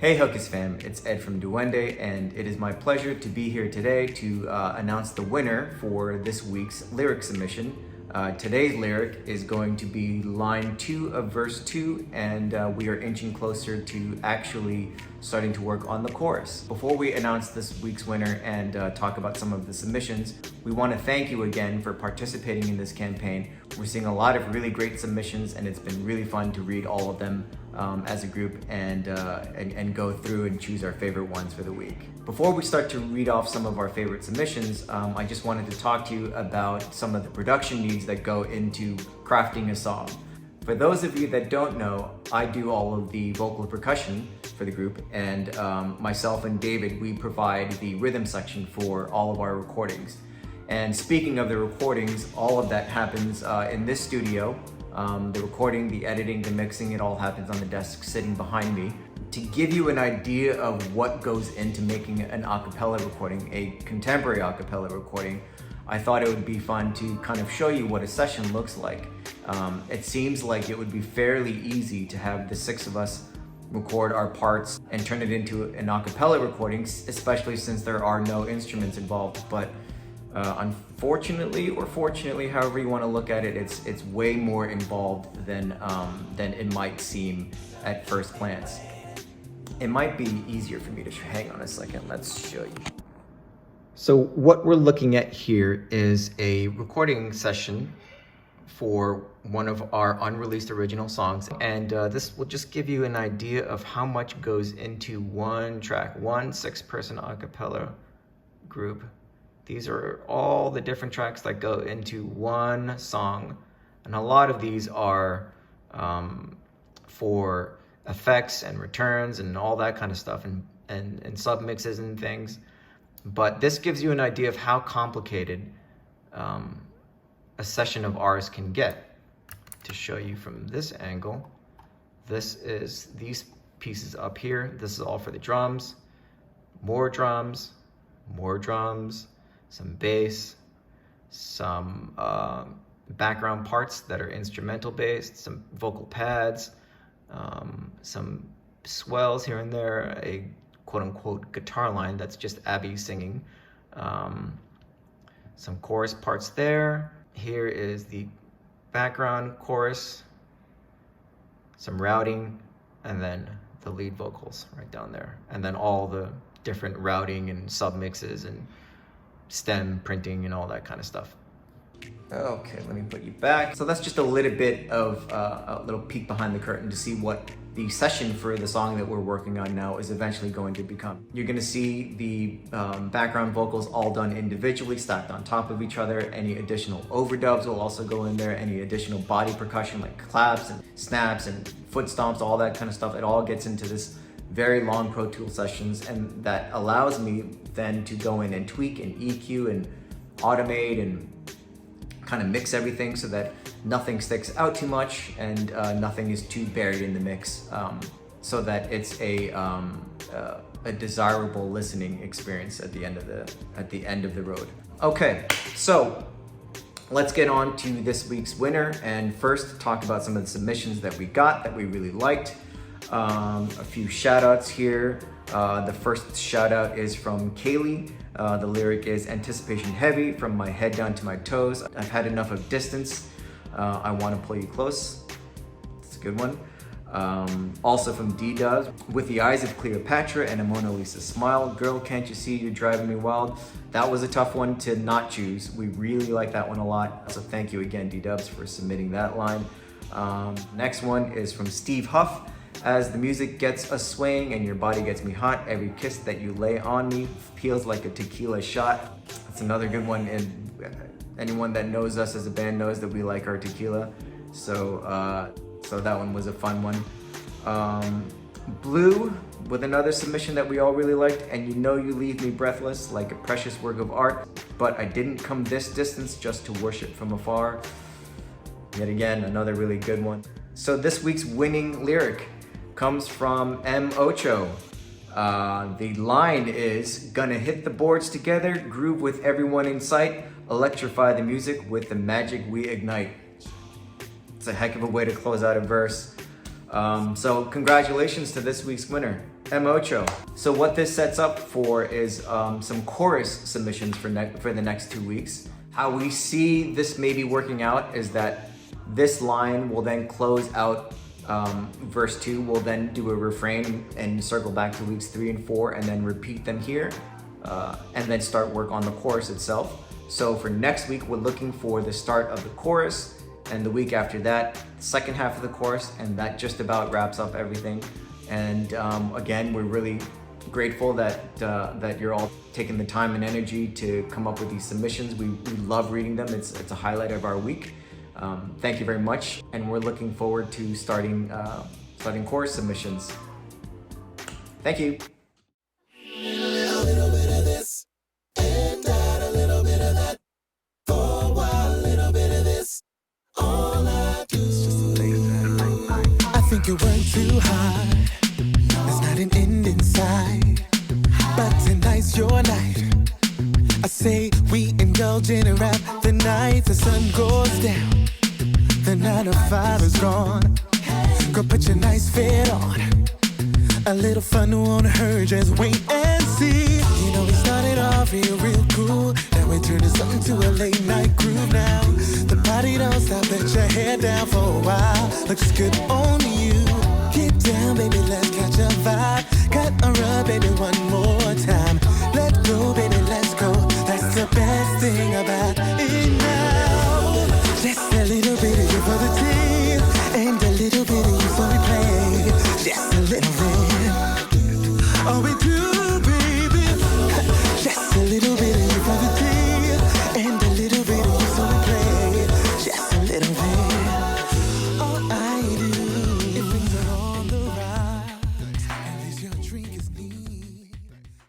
Hey Hookus fam, it's Ed from Duwende, and it is my pleasure to be here today to announce the winner for this week's lyric submission. Today's lyric is going to be line 2 of verse 2, and we are inching closer to actually starting to work on the chorus. Before we announce this week's winner and talk about some of the submissions, we want to thank you again for participating in this campaign. We're seeing a lot of really great submissions, and it's been really fun to read all of them as a group and go through and choose our favorite ones for the week. Before we start to read off some of our favorite submissions, I just wanted to talk to you about some of the production needs that go into crafting a song. For those of you that don't know, I do all of the vocal percussion for the group, and myself and David, we provide the rhythm section for all of our recordings. And speaking of the recordings, all of that happens in this studio. The recording, the editing, the mixing, it all happens on the desk sitting behind me. To give you an idea of what goes into making an a cappella recording, a contemporary a cappella recording, I thought it would be fun to kind of show you what a session looks like. It seems like it would be fairly easy to have the 6 of us record our parts and turn it into an a cappella recording, especially since there are no instruments involved. But unfortunately, or fortunately, however you want to look at it, it's way more involved than it might seem at first glance. It might be easier for me to hang on a second. Let's show you. So what we're looking at here is a recording session for one of our unreleased original songs, and this will just give you an idea of how much goes into one track, one 6-person a cappella group. These are all the different tracks that go into one song, and a lot of these are for effects and returns and all that kind of stuff, and sub mixes and things. But this gives you an idea of how complicated a session of ours can get. To show you from this angle, this is these pieces up here. This is all for the drums, more drums, some bass, some background parts that are instrumental based, some vocal pads, some swells here and there, a quote-unquote guitar line that's just Abby singing, some chorus parts there. Here is the background chorus, some routing, and then the lead vocals right down there, and then all the different routing and submixes and stem printing and all that kind of stuff. Okay, let me put you back. So that's just a little bit of a little peek behind the curtain to see what the session for the song that we're working on now is eventually going to become. You're gonna see the background vocals all done individually, stacked on top of each other. Any additional overdubs will also go in there. Any additional body percussion like claps and snaps and foot stomps, all that kind of stuff. It all gets into this very long Pro Tools sessions, and that allows me then to go in and tweak and EQ and automate and kind of mix everything so that nothing sticks out too much and nothing is too buried in the mix, so that it's a desirable listening experience at the end of the road. Okay, so let's get on to this week's winner, and first talk about some of the submissions that we got that we really liked. A few shout outs here. The first shout out is from Kaylee. The lyric is "Anticipation heavy, from my head down to my toes. I've had enough of distance. I want to pull you close." It's a good one. Also from D-Dubs, "With the eyes of Cleopatra and a Mona Lisa smile. Girl, can't you see you're driving me wild?" That was a tough one to not choose. We really like that one a lot. So thank you again, D-Dubs, for submitting that line. Next one is from Steve Huff. "As the music gets us swaying and your body gets me hot, every kiss that you lay on me feels like a tequila shot." That's another good one, and anyone that knows us as a band knows that we like our tequila. So that one was a fun one. Blue with another submission that we all really liked. "And you know you leave me breathless like a precious work of art, but I didn't come this distance just to worship from afar." Yet again, another really good one. So this week's winning lyric comes from M. Ocho. The line is, "Gonna hit the boards together, groove with everyone in sight, electrify the music with the magic we ignite." It's a heck of a way to close out a verse. So congratulations to this week's winner. M8. So what this sets up for is some chorus submissions for the next 2 weeks. How we see this maybe working out is that this line will then close out verse 2. We'll then do a refrain and circle back to weeks 3 and 4 and then repeat them here and then start work on the chorus itself. So for next week, we're looking for the start of the chorus, and the week after that, second half of the chorus, and that just about wraps up everything. And again, we're really grateful that you're all taking the time and energy to come up with these submissions. We love reading them. It's a highlight of our week. Thank you very much, and we're looking forward to starting chorus submissions. Thank you. A little bit of this and that, a little bit of that. For a while, a little bit of this. All I do is just lay back. I think you work too hard. There's not an end in sight. But tonight's your night. I say we indulge in a rap. The night the sun goes down, the 9 to 5 is gone. Go put your nice fit on. A little fun won't hurt, just wait and see. You know we started off real cool. Then we turned to something to a late night groove now. The party don't stop, let your hair down for a while. Looks good on you. Get down, baby, let's catch a vibe.